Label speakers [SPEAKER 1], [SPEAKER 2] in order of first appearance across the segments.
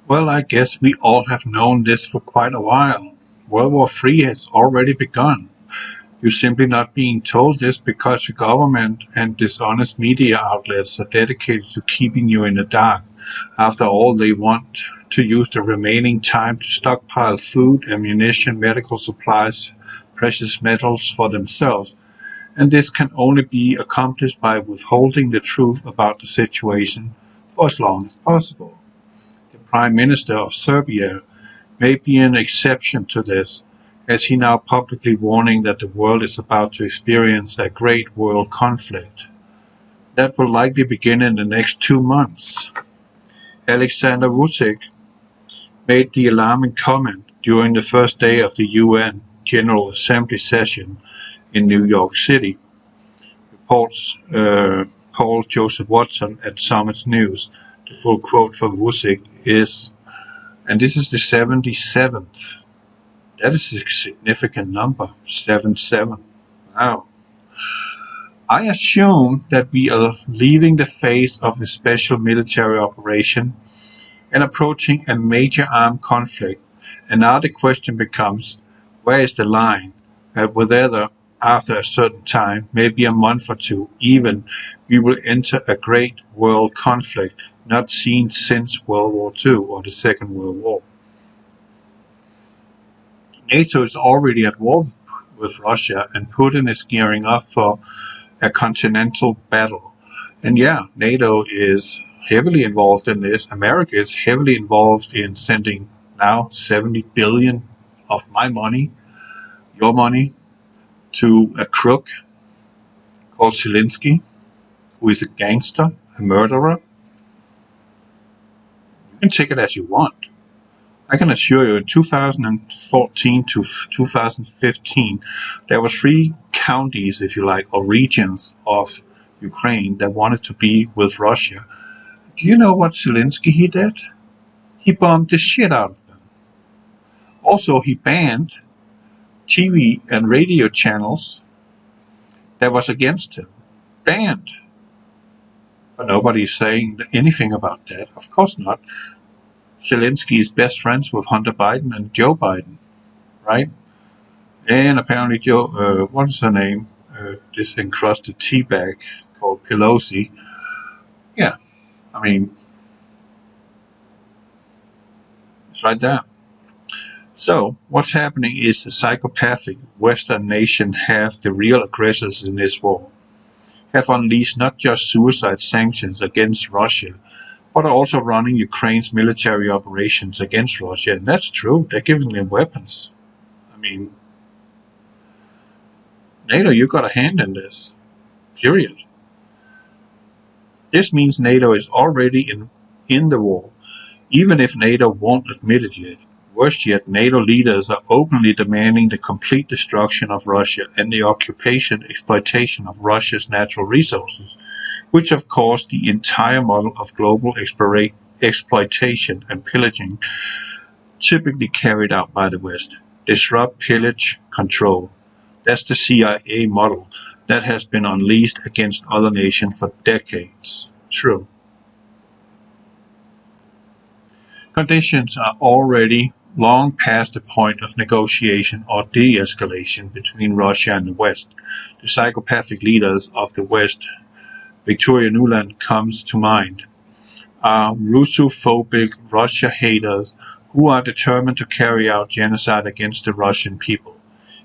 [SPEAKER 1] Well, I guess we all have known this for quite a while. World War III has already begun. You're simply not being told this because your government and dishonest media outlets are dedicated to keeping you in the dark. After all, they want to use the remaining time to stockpile food, ammunition, medical supplies, precious metals for themselves. And this can only be accomplished by withholding the truth about the situation for as long as possible. The Prime Minister of Serbia may be an exception to this, as he now publicly warning that the world is about to experience a great world conflict that will likely begin in the next 2 months. Alexander Vucic made the alarming comment during the first day of the UN General Assembly session in New York City, reports Paul Joseph Watson at Summit News. The full quote from Vucic is, and this is the 77th. That is a significant number, 77. Wow. I assume that we are leaving the phase of a special military operation and approaching a major armed conflict, and now the question becomes, where is the line? Whether after a certain time, maybe a month or two, even, we will enter a great world conflict not seen since World War II or the Second World War. NATO is already at war with Russia, and Putin is gearing up for a continental battle. And yeah, NATO is heavily involved in this. America is heavily involved in sending now 70 billion of my money, your money, to a crook called Zelensky, who is a gangster, a murderer. You can take it as you want. I can assure you, in 2014 to 2015, there were 3 counties, if you like, or regions of Ukraine that wanted to be with Russia. Do you know what Zelensky he did? He bombed the shit out of them. Also, he banned TV and radio channels that was against him. Banned. But nobody's saying anything about that. Of course not. Zelensky is best friends with Hunter Biden and Joe Biden, right? And apparently Joe, what is her name? This encrusted tea bag called Pelosi. Yeah, I mean, it's right there. So, what's happening is the psychopathic Western nation have the real aggressors in this war, have unleashed not just suicide sanctions against Russia, but are also running Ukraine's military operations against Russia. And that's true. They're giving them weapons. I mean, NATO, you got a hand in this. Period. This means NATO is already in the war, even if NATO won't admit it yet. Worse yet, NATO leaders are openly demanding the complete destruction of Russia and the occupation, exploitation of Russia's natural resources, which of course the entire model of global exploitation and pillaging typically carried out by the West. Disrupt, pillage, control. That's the CIA model that has been unleashed against other nations for decades. True. Conditions are already long past the point of negotiation or de-escalation between Russia and the West. The psychopathic leaders of the West, Victoria Nuland comes to mind, are Russophobic Russia haters who are determined to carry out genocide against the Russian people,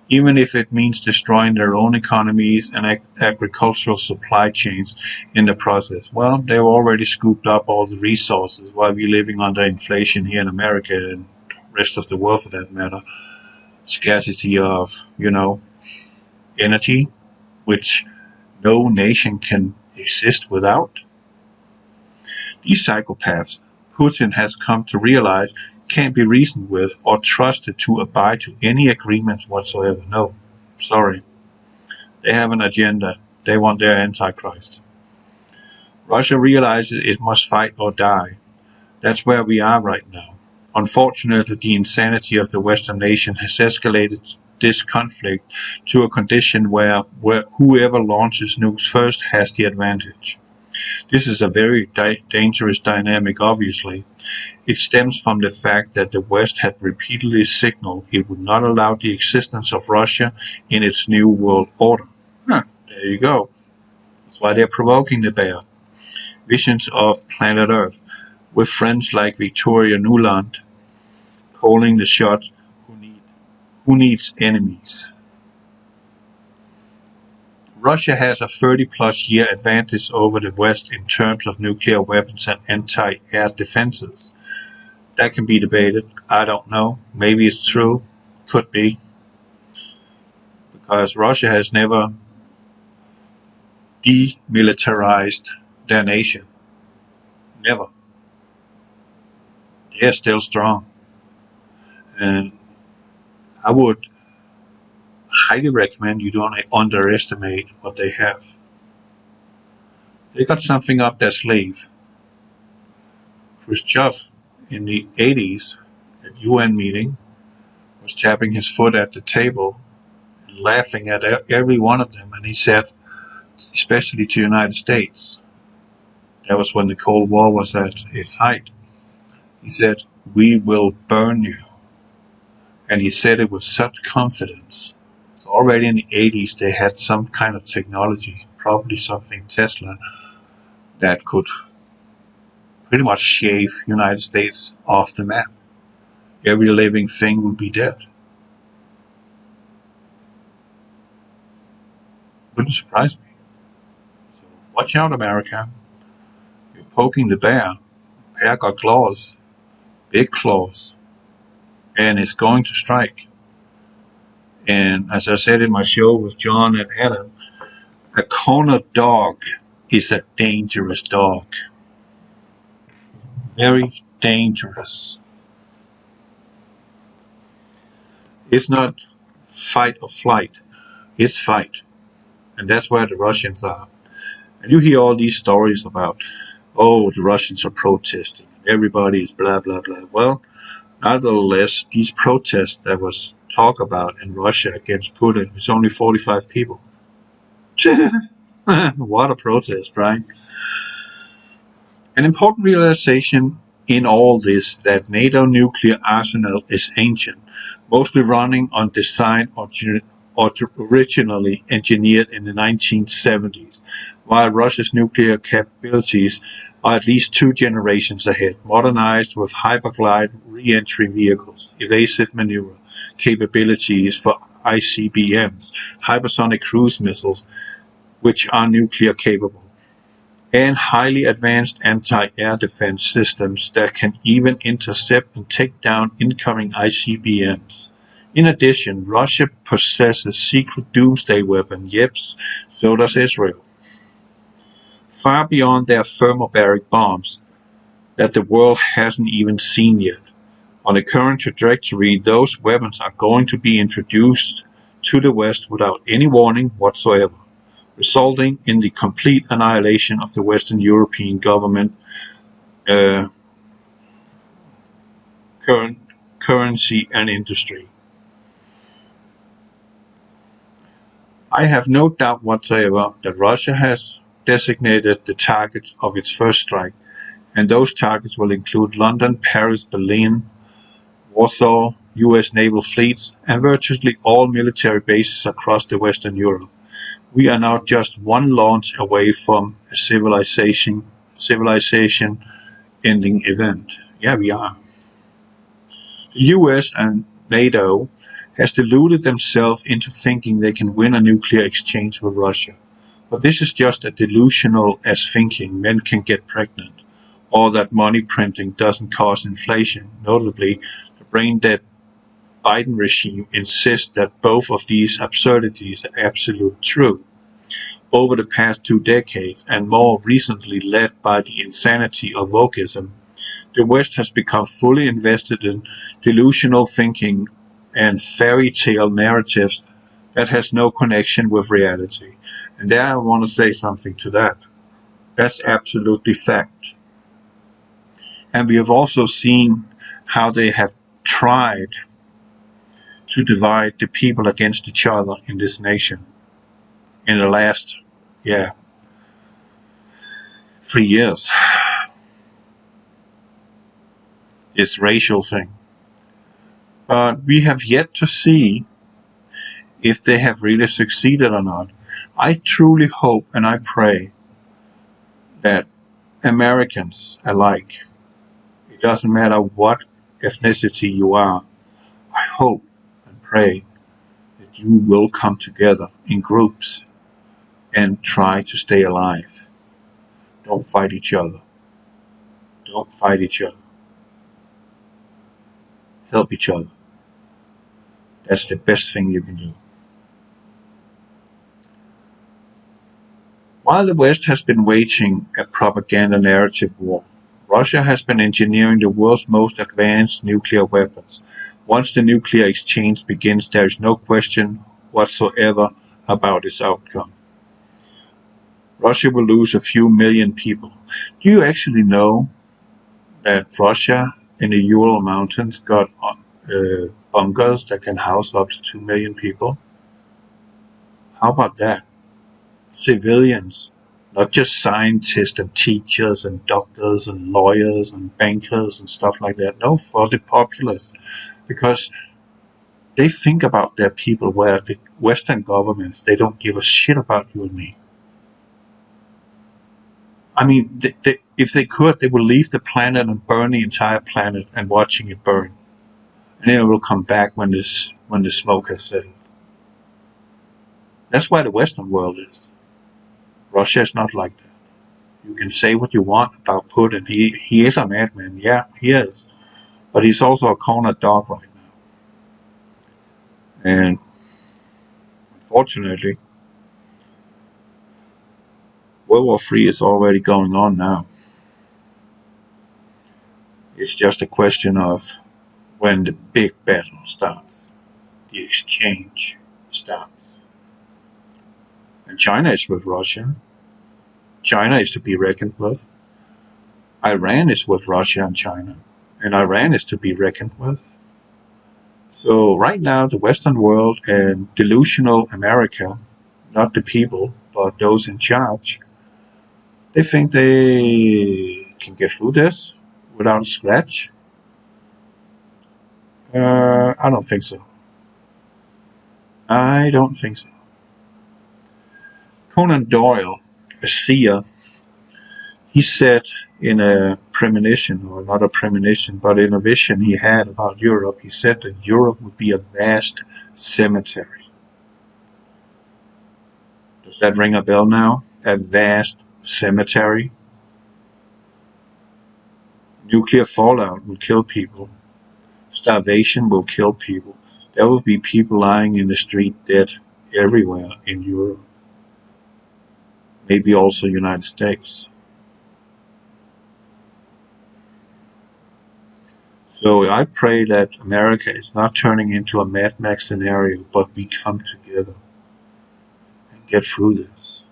[SPEAKER 1] even if it means destroying their own economies and agricultural supply chains in the process. Well, they've already scooped up all the resources while we're living under inflation here in America and the rest of the world for that matter. Scarcity of, energy, which no nation can exist without. These psychopaths, Putin has come to realize, can't be reasoned with or trusted to abide to any agreements whatsoever. No, sorry. They have an agenda. They want their Antichrist. Russia realizes it must fight or die. That's where we are right now. Unfortunately, the insanity of the Western nation has escalated this conflict to a condition where whoever launches nukes first has the advantage. This is a very dangerous dynamic, obviously. It stems from the fact that the West had repeatedly signaled it would not allow the existence of Russia in its new world order. There you go. That's why they're provoking the bear. Visions of planet Earth, with friends like Victoria Nuland calling the shots. Who needs enemies? Russia has a 30-plus year advantage over the West in terms of nuclear weapons and anti-air defenses. That can be debated. I don't know. Maybe it's true. Could be. Because Russia has never demilitarized their nation. Never. They're still strong. And I would highly recommend you don't underestimate what they have. They got something up their sleeve. Khrushchev in the 80s at UN meeting was tapping his foot at the table and laughing at every one of them, and he said, especially to the United States, that was when the Cold War was at its height, he said, "We will burn you." And he said it with such confidence. So already in the 80s they had some kind of technology, probably something Tesla, that could pretty much shave United States off the map. Every living thing will be dead. Wouldn't surprise me. So watch out, America. You're poking the bear. The bear got claws, big claws, and it's going to strike. And as I said in my show with John and Adam, a cornered dog is a dangerous dog. Very dangerous. It's not fight or flight, it's fight. And that's where the Russians are. And you hear all these stories about, oh, the Russians are protesting, everybody is blah, blah, blah. Well, nevertheless, these protests that was talked about in Russia against Putin is only 45 people. What a protest, right? An important realization in all this that NATO nuclear arsenal is ancient, mostly running on design originally engineered in the 1970s, while Russia's nuclear capabilities are at least 2 generations ahead, modernized with hyperglide re-entry vehicles, evasive maneuver capabilities for ICBMs, hypersonic cruise missiles, which are nuclear capable, and highly advanced anti-air defense systems that can even intercept and take down incoming ICBMs. In addition, Russia possesses secret doomsday weapon, yes, so does Israel. Far beyond their thermobaric bombs that the world hasn't even seen yet. On the current trajectory, those weapons are going to be introduced to the West without any warning whatsoever, resulting in the complete annihilation of the Western European government, currency and industry. I have no doubt whatsoever that Russia has designated the targets of its first strike, and those targets will include London, Paris, Berlin, Warsaw, US naval fleets, and virtually all military bases across the Western Europe. We are now just one launch away from a civilization ending event. Yeah, we are. The US and NATO has deluded themselves into thinking they can win a nuclear exchange with Russia. But this is just as delusional as thinking men can get pregnant, or that money printing doesn't cause inflation. Notably, the brain-dead Biden regime insists that both of these absurdities are absolute true. Over the past 2 decades, and more recently led by the insanity of wokeism, the West has become fully invested in delusional thinking and fairy tale narratives that has no connection with reality. And there I want to say something to that. That's absolutely fact. And we have also seen how they have tried to divide the people against each other in this nation in the last, for years, this racial thing. But we have yet to see if they have really succeeded or not. I truly hope and I pray that Americans alike, it doesn't matter what ethnicity you are, I hope and pray that you will come together in groups and try to stay alive. Don't fight each other. Don't fight each other. Help each other. That's the best thing you can do. While the West has been waging a propaganda narrative war, Russia has been engineering the world's most advanced nuclear weapons. Once the nuclear exchange begins, there is no question whatsoever about its outcome. Russia will lose a few million people. Do you actually know that Russia in the Ural Mountains got bunkers that can house up to 2 million people? How about that? Civilians, not just scientists and teachers and doctors and lawyers and bankers and stuff like that. No, for the populace. Because they think about their people, where the Western governments, they don't give a shit about you and me. I mean, if they could, they would leave the planet and burn the entire planet and watching it burn. And then it will come back when the smoke has settled. That's why the Western world is. Russia is not like that. You can say what you want about Putin. He is a madman. Yeah, he is. But he's also a cornered dog right now. And unfortunately, World War III is already going on now. It's just a question of when the big battle starts. The exchange starts. And China is with Russia. China is to be reckoned with. Iran is with Russia and China. And Iran is to be reckoned with. So right now, the Western world and delusional America, not the people, but those in charge, they think they can get through this without a scratch. I don't think so. I don't think so. Conan Doyle, a seer, he said in a premonition, or not a premonition, but in a vision he had about Europe, he said that Europe would be a vast cemetery. Does that ring a bell now? A vast cemetery? Nuclear fallout will kill people. Starvation will kill people. There will be people lying in the street dead everywhere in Europe. Maybe also United States. So I pray that America is not turning into a Mad Max scenario, but we come together and get through this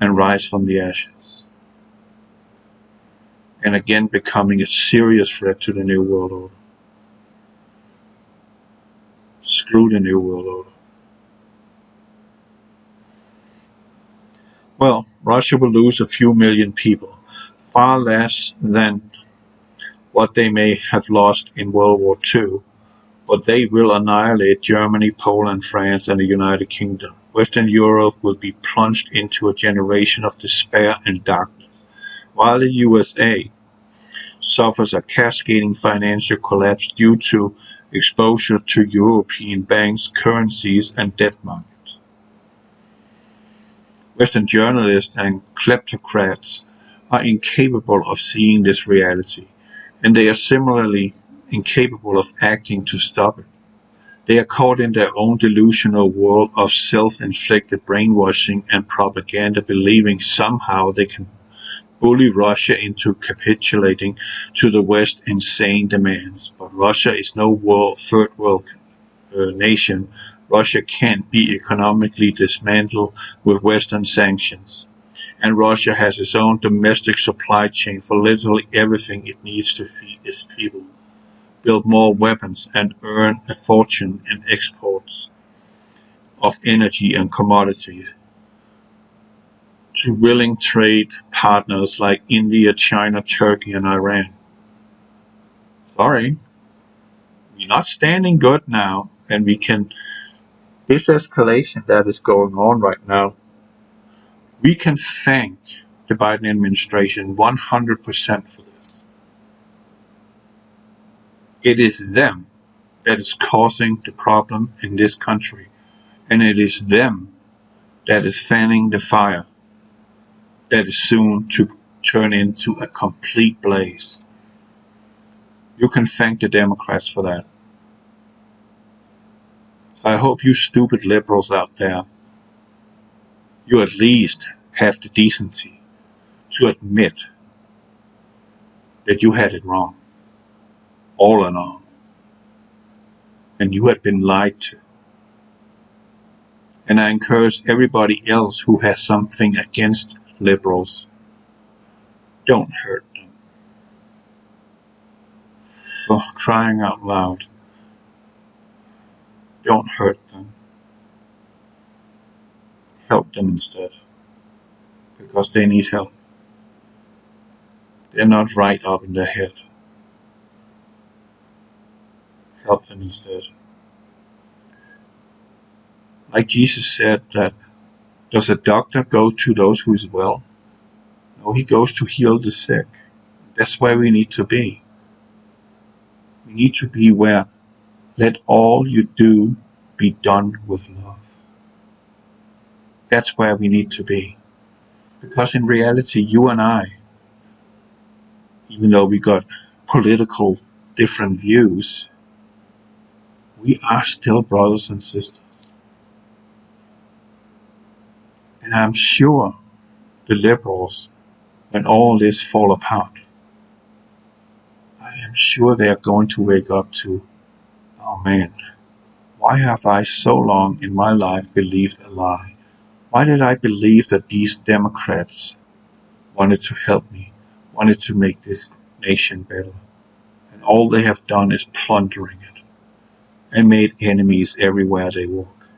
[SPEAKER 1] and rise from the ashes. And again becoming a serious threat to the New World Order. Screw the New World Order. Well, Russia will lose a few million people, far less than what they may have lost in World War II, but they will annihilate Germany, Poland, France, and the United Kingdom. Western Europe will be plunged into a generation of despair and darkness, while the USA suffers a cascading financial collapse due to exposure to European banks, currencies, and debt markets. Western journalists and kleptocrats are incapable of seeing this reality, and they are similarly incapable of acting to stop it. They are caught in their own delusional world of self-inflicted brainwashing and propaganda, believing somehow they can bully Russia into capitulating to the West's insane demands. But Russia is no third world nation. Russia can't be economically dismantled with Western sanctions. And Russia has its own domestic supply chain for literally everything it needs to feed its people, build more weapons, and earn a fortune in exports of energy and commodities. to willing trade partners like India, China, Turkey, and Iran. Sorry, we're not standing good now, and this escalation that is going on right now, we can thank the Biden administration 100% for this. It is them that is causing the problem in this country, and it is them that is fanning the fire that is soon to turn into a complete blaze. You can thank the Democrats for that. So I hope you stupid liberals out there, you at least have the decency to admit that you had it wrong, all along, and you had been lied to. And I encourage everybody else who has something against liberals, don't hurt them. For crying out loud, don't hurt them. Help them instead, because they need help. They're not right up in their head. Help them instead. Like Jesus said, that does a doctor go to those who is well? No, he goes to heal the sick. That's where we need to be. We need to be where let all you do be done with love. That's where we need to be. Because in reality, you and I, even though we got political different views, we are still brothers and sisters. And I'm sure the liberals, when all this fall apart, I am sure they are going to wake up to, oh man, why have I so long in my life believed a lie? Why did I believe that these Democrats wanted to help me, wanted to make this nation better? And all they have done is plundering it and made enemies everywhere they walk.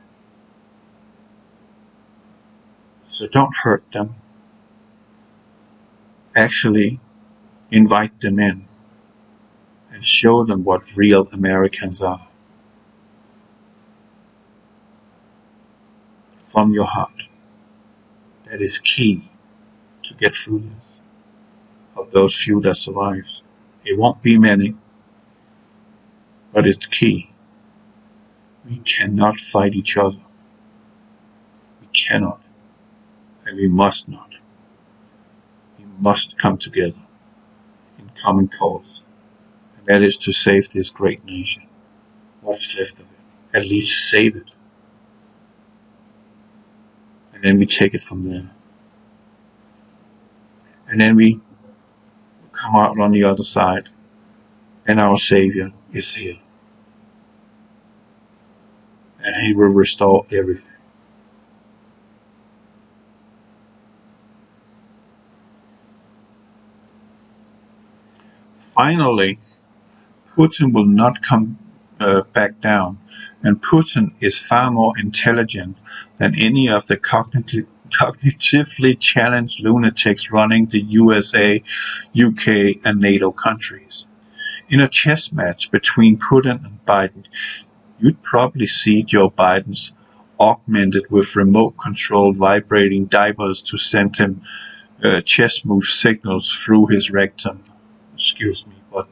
[SPEAKER 1] So don't hurt them. Actually, invite them in and show them what real Americans are. From your heart. That is key to get through this. Of those few that survives. It won't be many, but it's key. We cannot fight each other. We cannot. And we must not. We must come together in common cause. And that is to save this great nation. What's left of it. At least save it. And then we take it from there. And then we come out on the other side. And our Savior is here. And He will restore everything. Finally, Putin will not come back down, and Putin is far more intelligent than any of the cognitively challenged lunatics running the USA, UK, and NATO countries. In a chess match between Putin and Biden, you'd probably see Joe Biden's augmented with remote-controlled vibrating diapers to send him chess move signals through his rectum. Excuse me, but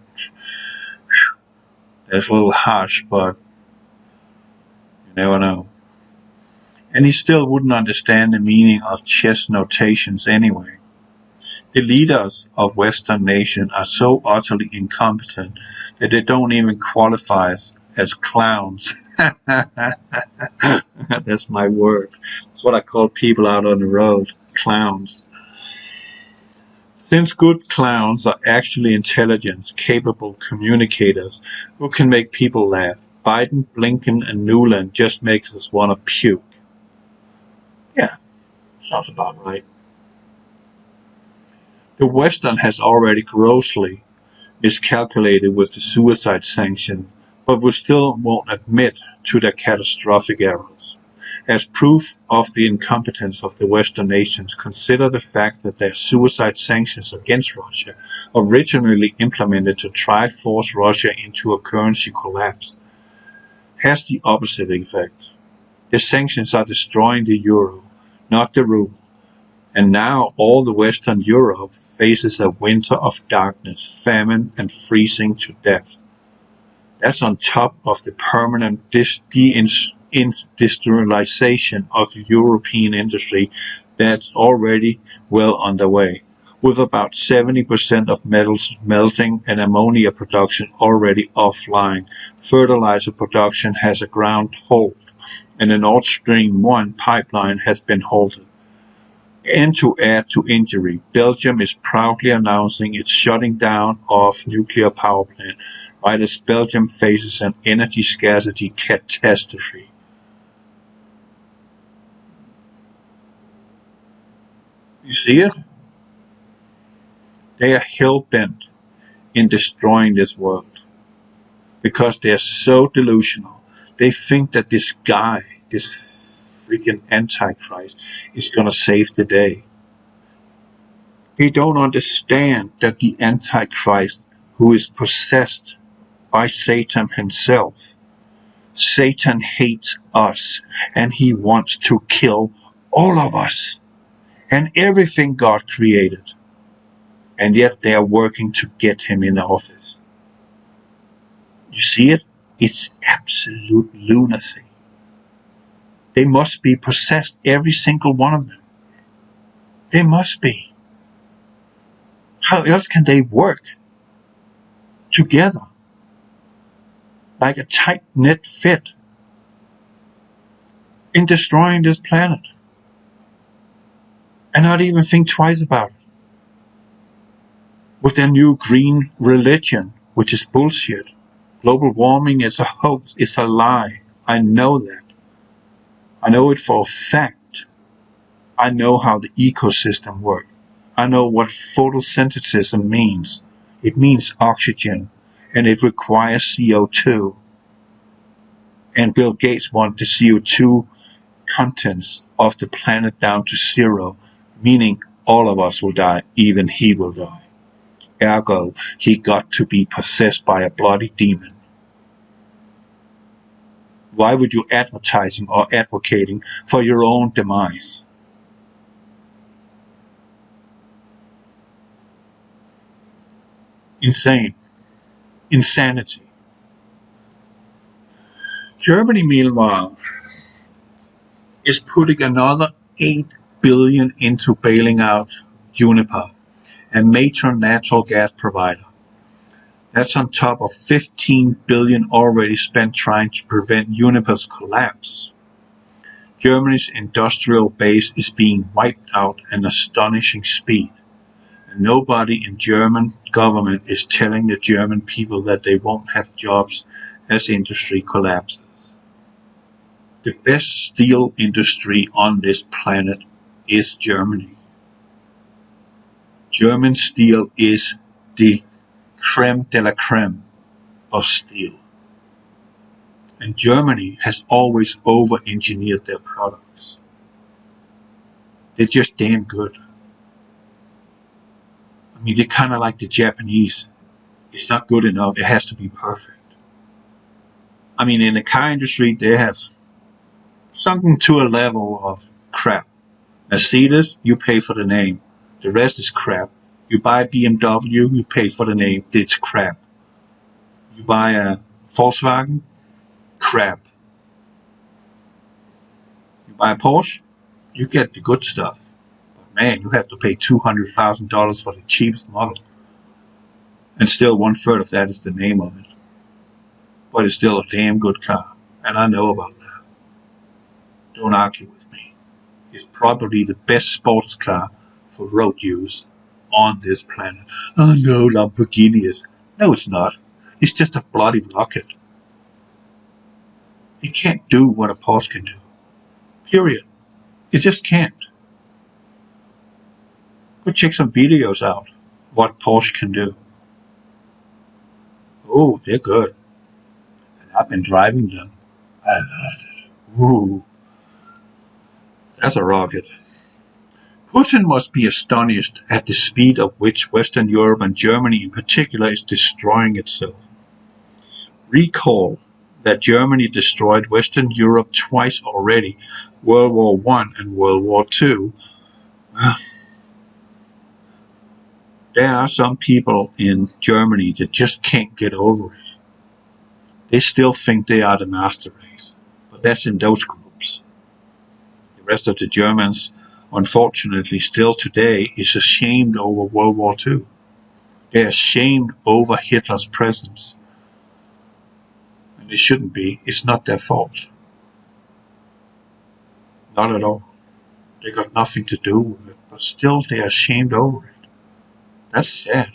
[SPEAKER 1] that's a little harsh, but you never know. And he still wouldn't understand the meaning of chess notations anyway. The leaders of Western nations are so utterly incompetent that they don't even qualify as clowns. That's my word. It's what I call people out on the road, clowns. Since good clowns are actually intelligent, capable communicators who can make people laugh, Biden, Blinken, and Nuland just makes us want to puke. Yeah, sounds about right. The Western has already grossly miscalculated with the suicide sanction, but we still won't admit to their catastrophic errors. As proof of the incompetence of the Western nations, consider the fact that their suicide sanctions against Russia, originally implemented to try to force Russia into a currency collapse, has the opposite effect. The sanctions are destroying the euro, not the ruble. And now all the Western Europe faces a winter of darkness, famine, and freezing to death. That's on top of the permanent deindustrialization of European industry that's already well underway, with about 70% of metals melting and ammonia production already offline. Fertilizer production has a ground halt, and the Nord Stream 1 pipeline has been halted. And to add to injury, Belgium is proudly announcing its shutting down of nuclear power plant, right as Belgium faces an energy scarcity catastrophe. You see it? They are hell-bent in destroying this world because they are so delusional. They think that this guy, this freaking Antichrist, is going to save the day. They don't understand that the Antichrist, who is possessed by Satan himself, Satan hates us and he wants to kill all of us and everything God created. And yet they are working to get him in office. You see it? It's absolute lunacy. They must be possessed, every single one of them. They must be. How else can they work together like a tight-knit fit in destroying this planet and not even think twice about it? With their new green religion, which is bullshit. Global warming is a hoax, it's a lie. I know that. I know it for a fact. I know how the ecosystem works. I know what photosynthesis means. It means oxygen, and it requires CO2. And Bill Gates wants the CO2 contents of the planet down to zero, meaning all of us will die, even he will die. Ergo, he got to be possessed by a bloody demon. Why would you advertising or advocating for your own demise? Insane. Insanity. Germany, meanwhile, is putting another 8 billion into bailing out Uniper, a major natural gas provider. That's on top of 15 billion already spent trying to prevent Uniper's collapse. Germany's industrial base is being wiped out at an astonishing speed. And nobody in German government is telling the German people that they won't have jobs as industry collapses. The best steel industry on this planet is Germany. German steel is the creme de la creme of steel. And Germany has always over-engineered their products. They're just damn good. I mean, they're kind of like the Japanese. It's not good enough. It has to be perfect. I mean, in the car industry, they have sunken to a level of crap. Mercedes, you pay for the name. The rest is crap. You buy BMW, you pay for the name. It's crap. You buy a Volkswagen, crap. You buy a Porsche, you get the good stuff. But man, you have to pay $200,000 for the cheapest model. And still 1/3 of that is the name of it. But it's still a damn good car. And I know about that. Don't argue with me. It's probably the best sports car for road use on this planet. Oh no, Lamborghini is. No, it's not. It's just a bloody rocket. It can't do what a Porsche can do. Period. It just can't. Go check some videos out what Porsche can do. Oh, they're good. And I've been driving them. I loved it. Ooh. That's a rocket. Putin must be astonished at the speed at which Western Europe and Germany in particular is destroying itself. Recall that Germany destroyed Western Europe twice already, World War I and World War II. There are some people in Germany that just can't get over it. They still think they are the master race, but that's in those groups. The rest of the Germans, unfortunately, still today is ashamed over World War II. They're ashamed over Hitler's presence. And they shouldn't be. It's not their fault. Not at all. They got nothing to do with it, but still they're ashamed over it. That's sad.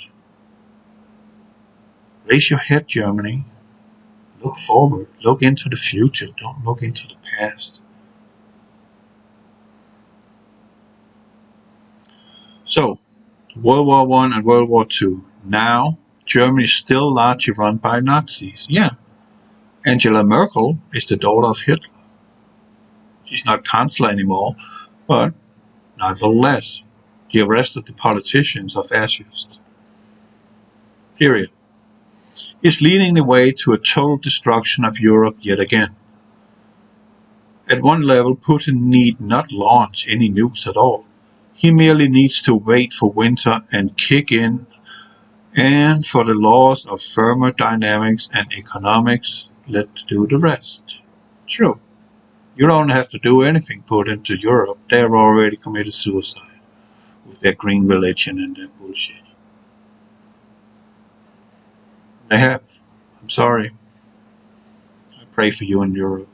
[SPEAKER 1] Raise your head, Germany. Look forward. Look into the future. Don't look into the past. So, World War I and World War II. Now, Germany is still largely run by Nazis. Yeah. Angela Merkel is the daughter of Hitler. She's not chancellor anymore, but nonetheless, the arrest of the politicians are fascist. Period. Is leading the way to a total destruction of Europe yet again. At one level, Putin need not launch any nukes at all. He merely needs to wait for winter and kick in, and for the laws of thermodynamics and economics, let's do the rest. True. You don't have to do anything, Putin, to Europe. They've already committed suicide with their green religion and their bullshit. They have. I'm sorry. I pray for you in Europe.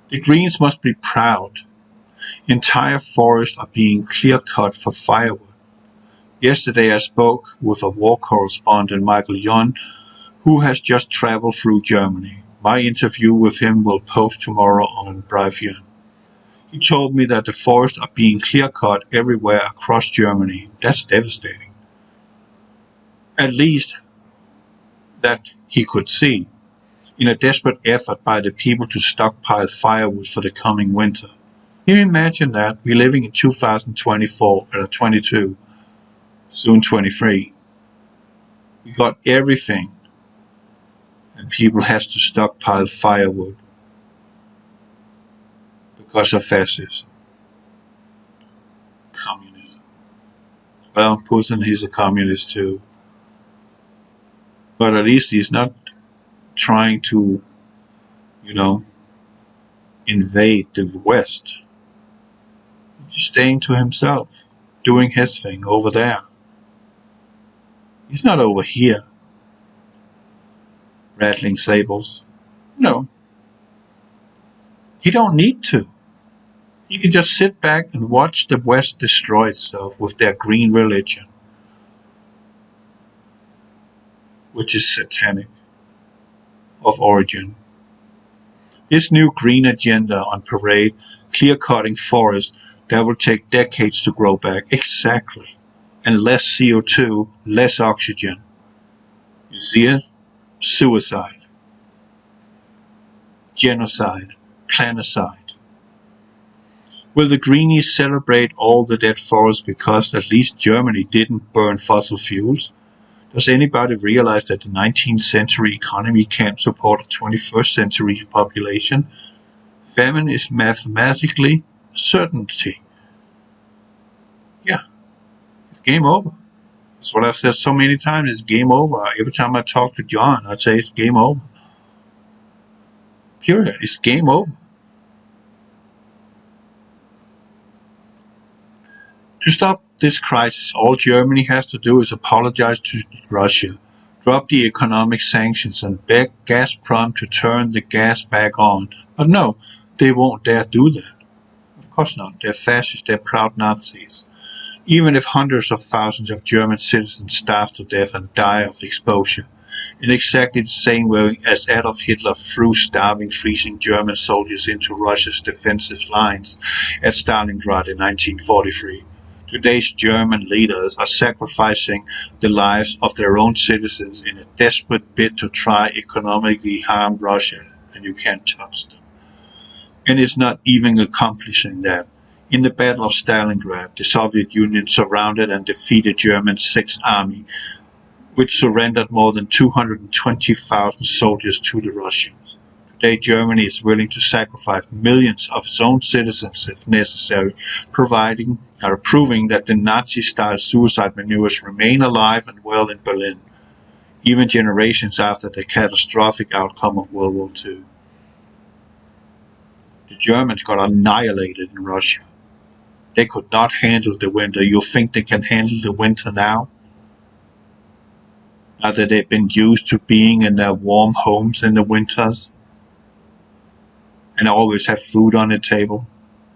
[SPEAKER 1] The Greens must be proud. Entire forests are being clear-cut for firewood. Yesterday I spoke with a war correspondent, Michael Yohn, who has just traveled through Germany. My interview with him will post tomorrow on Brevian. He told me that the forests are being clear-cut everywhere across Germany. That's devastating. At least that he could see, in a desperate effort by the people to stockpile firewood for the coming winter. Can you imagine that? We're living in 2024, 22, soon 23. We got everything, and people has to stockpile firewood because of fascism. Communism. Well, Putin, he's a communist too. But at least he's not trying to, invade the West. He's staying to himself, doing his thing over there. He's not over here, rattling sables. No. He don't need to. He can just sit back and watch the West destroy itself with their green religion, which is satanic of origin. This new green agenda on parade, clear-cutting forests that will take decades to grow back. Exactly. And less CO2, less oxygen. You see it? Suicide. Genocide. Planicide. Will the Greenies celebrate all the dead forests because at least Germany didn't burn fossil fuels? Does anybody realize that the 19th century economy can't support a 21st century population? Famine is mathematically a certainty. Yeah, it's game over. That's what I've said so many times, it's game over. Every time I talk to John, I'd say it's game over. Period, it's game over. To stop this crisis, all Germany has to do is apologize to Russia, drop the economic sanctions, and beg Gazprom to turn the gas back on. But no, they won't dare do that. Of course not. They're fascists, they're proud Nazis. Even if hundreds of thousands of German citizens starve to death and die of exposure, in exactly the same way as Adolf Hitler threw starving, freezing German soldiers into Russia's defensive lines at Stalingrad in 1943. Today's German leaders are sacrificing the lives of their own citizens in a desperate bid to try economically harm Russia, and you can't touch them. And it's not even accomplishing that. In the Battle of Stalingrad, the Soviet Union surrounded and defeated Germany's Sixth Army, which surrendered more than 220,000 soldiers to the Russians. Today, Germany is willing to sacrifice millions of its own citizens if necessary, proving that the Nazi-style suicide maneuvers remain alive and well in Berlin, even generations after the catastrophic outcome of World War II. The Germans got annihilated in Russia. They could not handle the winter. You think they can handle the winter now? Now that they've been used to being in their warm homes in the winters and always have food on the table?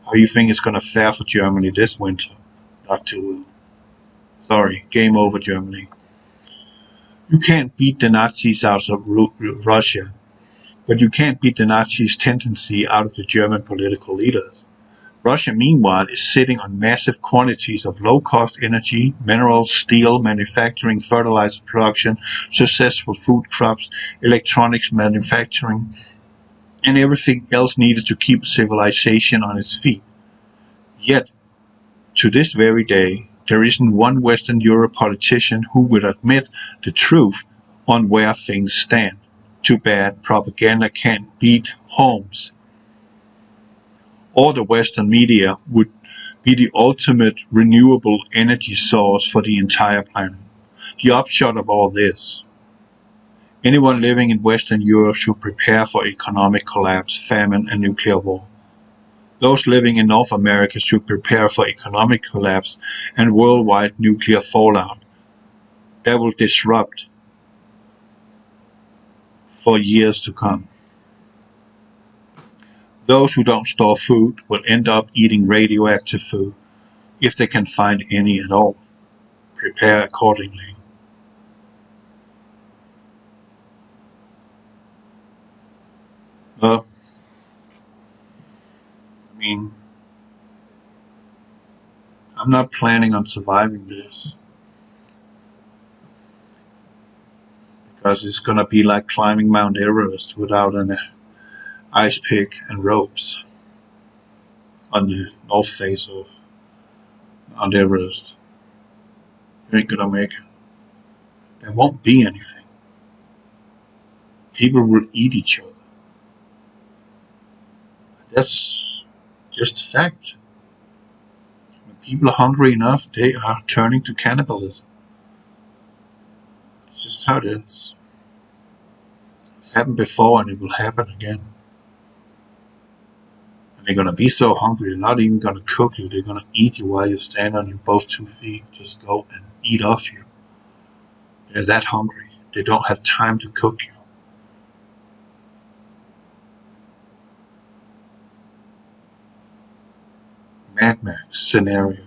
[SPEAKER 1] How do you think it's going to fare for Germany this winter? Not too well. Sorry, game over, Germany. You can't beat the Nazis out of Russia, but you can't beat the Nazis' tendency out of the German political leaders. Russia, meanwhile, is sitting on massive quantities of low-cost energy, minerals, steel, manufacturing, fertilizer production, successful food crops, electronics manufacturing, and everything else needed to keep civilization on its feet. Yet, to this very day, there isn't one Western Europe politician who would admit the truth on where things stand. Too bad propaganda can't beat homes. Or the Western media would be the ultimate renewable energy source for the entire planet. The upshot of all this: anyone living in Western Europe should prepare for economic collapse, famine, and nuclear war. Those living in North America should prepare for economic collapse and worldwide nuclear fallout that will disrupt for years to come. Those who don't store food will end up eating radioactive food, if they can find any at all. Prepare accordingly. Well, I'm not planning on surviving this, because it's gonna be like climbing Mount Everest without an ice pick and ropes on the north face of Mount Everest. You ain't gonna make it. There won't be anything. People will eat each other. That's just a fact. When people are hungry enough, they are turning to cannibalism. It's just how it is. It's happened before and it will happen again. And they're gonna be so hungry, they're not even gonna cook you, they're gonna eat you while you stand on your both 2 feet. Just go and eat off you. They're that hungry. They don't have time to cook you. Mad Max scenario.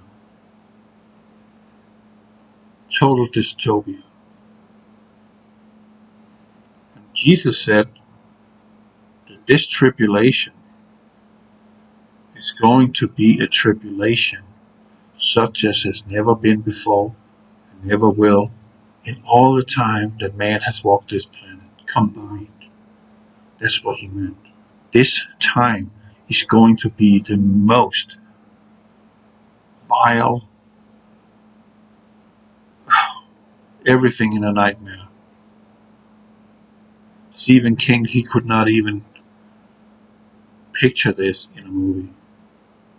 [SPEAKER 1] Total dystopia. And Jesus said that this tribulation is going to be a tribulation such as has never been before and never will in all the time that man has walked this planet combined. That's what he meant. This time is going to be the most vile, everything in a nightmare. Stephen King, he could not even picture this in a movie.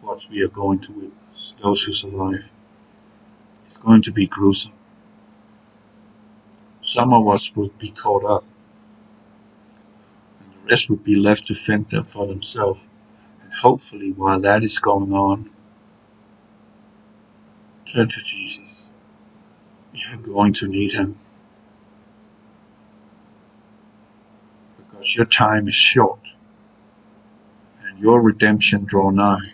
[SPEAKER 1] What we are going to witness, those who survive. It's going to be gruesome. Some of us will be caught up, and the rest will be left to fend for themselves. And hopefully, while that is going on, turn to Jesus. You're going to need him, because your time is short and your redemption draw nigh.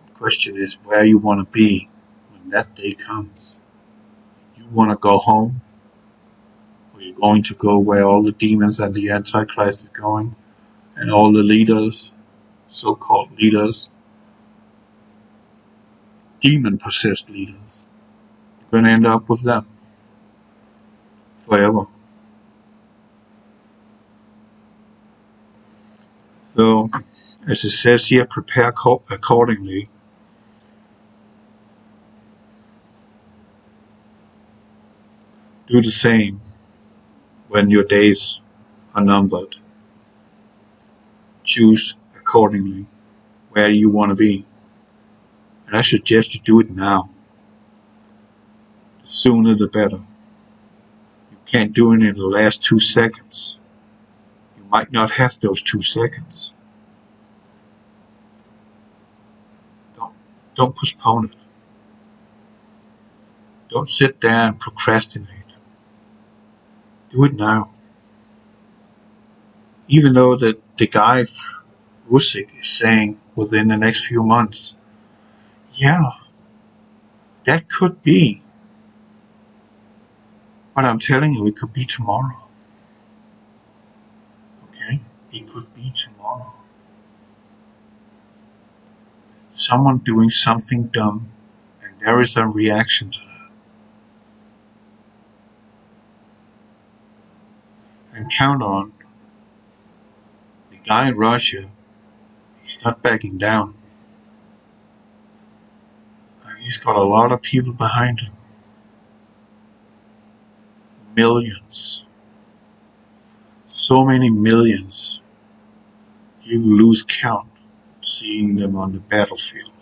[SPEAKER 1] The question is where you want to be when that day comes. You want to go home, or you're going to go where all the demons and the Antichrist are going, and all the leaders, so-called leaders, demon-possessed leaders. You're going to end up with them forever. So, as it says here, prepare accordingly. Do the same when your days are numbered. Choose accordingly where you want to be. And I suggest you do it now. The sooner the better. You can't do it in the last 2 seconds. You might not have those 2 seconds. Don't postpone it. Don't sit there and procrastinate. Do it now. Even though the guy Rusick is saying within the next few months, yeah, that could be. But I'm telling you, it could be tomorrow. Okay? It could be tomorrow. Someone doing something dumb, and there is a reaction to that. And count on the guy in Russia, he's not backing down. He's got a lot of people behind him. Millions. So many millions. You lose count seeing them on the battlefield.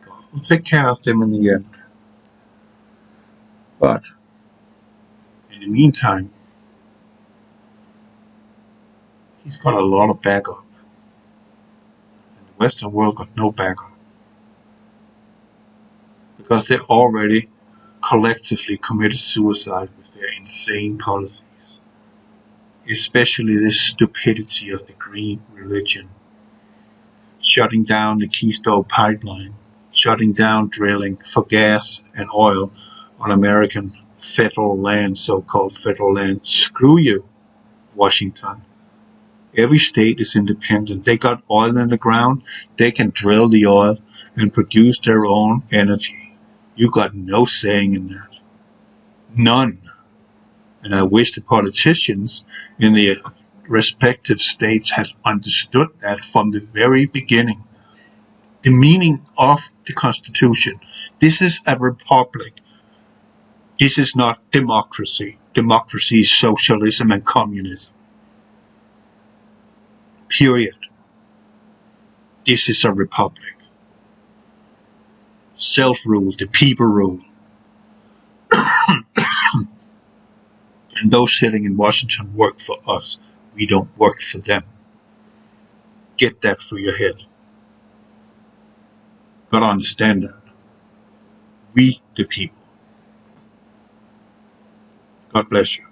[SPEAKER 1] God will take care of them in the end. But in the meantime, he's got a lot of backup. And the Western world got no backup. Because they already collectively committed suicide with their insane policies. Especially the stupidity of the green religion. Shutting down the Keystone Pipeline. Shutting down drilling for gas and oil on American federal land, so-called federal land. Screw you, Washington. Every state is independent. They got oil in the ground. They can drill the oil and produce their own energy. You got no saying in that. None. And I wish the politicians in the respective states had understood that from the very beginning. The meaning of the Constitution. This is a republic. This is not democracy. Democracy is socialism and communism. Period. This is a republic. Self-rule, the people rule. And those sitting in Washington work for us. We don't work for them. Get that through your head. But understand that. We, the people. God bless you.